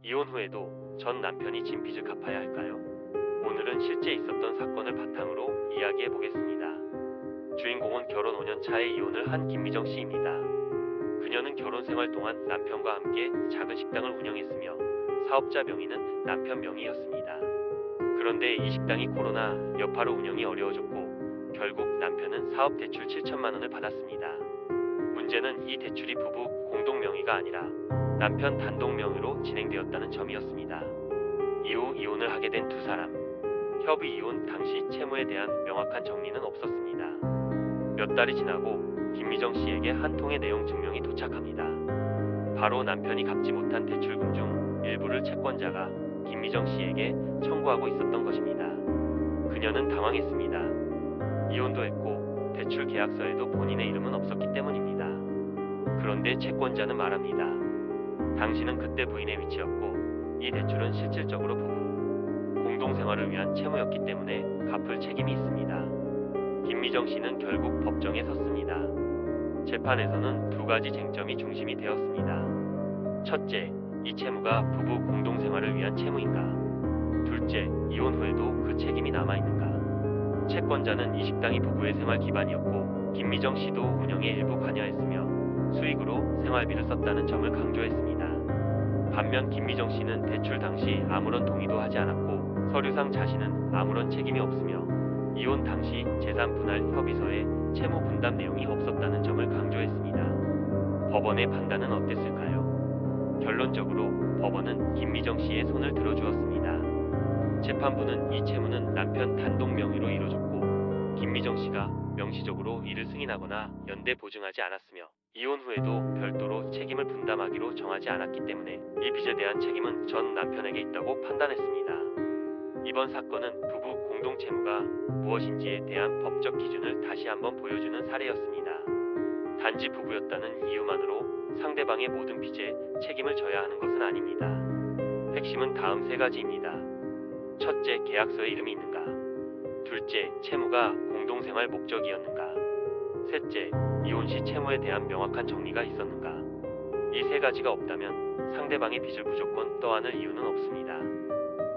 이혼 후에도 전 남편이 진 빚을 갚아야 할까요? 오늘은 실제 있었던 사건을 바탕으로 이야기해 보겠습니다. 주인공은 결혼 5년 차에 이혼을 한 김미정 씨입니다. 그녀는 결혼 생활 동안 남편과 함께 작은 식당을 운영했으며 사업자 명의는 남편 명의였습니다. 그런데 이 식당이 코로나 여파로 운영이 어려워졌고 결국 남편은 사업 대출 7천만 원을 받았습니다. 문제는 이 대출이 부부 공동 명의가 아니라 남편 단독 명의로 진행되었다는 점이었습니다. 이후 이혼을 하게 된 두 사람. 협의 이혼 당시 채무에 대한 명확한 정리는 없었습니다. 몇 달이 지나고 김미정 씨에게 한 통의 내용 증명이 도착합니다. 바로 남편이 갚지 못한 대출금 중 일부를 채권자가 김미정 씨에게 청구하고 있었던 것입니다. 그녀는 당황했습니다. 이혼도 했고 대출 계약서에도 본인의 이름은 없었기 때문입니다. 그런데 채권자는 말합니다. 당신은 그때 부인의 위치였고 이 대출은 실질적으로 부부 공동생활을 위한 채무였기 때문에 갚을 책임이 있습니다. 김미정 씨는 결국 법정에 섰습니다. 재판에서는 두 가지 쟁점이 중심이 되었습니다. 첫째, 이 채무가 부부 공동생활을 위한 채무인가? 둘째, 이혼 후에도 그 책임이 남아있는가? 채권자는 이 식당이 부부의 생활 기반이었고 김미정 씨도 운영에 일부 관여했으며 수익으로 생활비를 썼다는 점을 강조했습니다. 반면 김미정 씨는 대출 당시 아무런 동의도 하지 않았고 서류상 자신은 아무런 책임이 없으며 이혼 당시 재산 분할 협의서에 채무 분담 내용이 없었다는 점을 강조했습니다. 법원의 판단은 어땠을까요? 결론적으로 법원은 김미정 씨의 손을 들어주었습니다. 재판부는 이 채무는 남편 단독 명의로 이루어졌고 김미정 씨가 명시적으로 이를 승인하거나 연대 보증하지 않았으며 이혼 후에도 별도로 책임을 분담하기로 정하지 않았기 때문에 이 빚에 대한 책임은 전 남편에게 있다고 판단했습니다. 이번 사건은 부부 공동 채무가 무엇인지에 대한 법적 기준을 다시 한번 보여주는 사례였습니다. 단지 부부였다는 이유만으로 상대방의 모든 빚에 책임을 져야 하는 것은 아닙니다. 핵심은 다음 세 가지입니다. 첫째, 계약서에 이름이 있는가? 둘째, 채무가 공동생활 목적이었는가? 셋째, 이혼 시 채무에 대한 명확한 정리가 있었는가? 이 세 가지가 없다면 상대방의 빚을 무조건 떠안을 이유는 없습니다.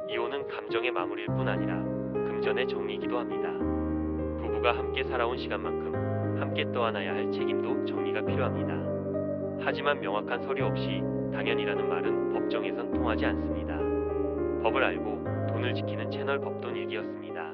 이혼은 감정의 마무리일 뿐 아니라 금전의 정리이기도 합니다. 부부가 함께 살아온 시간만큼 함께 떠안아야 할 책임도 정리가 필요합니다. 하지만 명확한 서류 없이 당연이라는 말은 법정에선 통하지 않습니다. 법을 알고 돈을 지키는 채널 법돈 일기였습니다.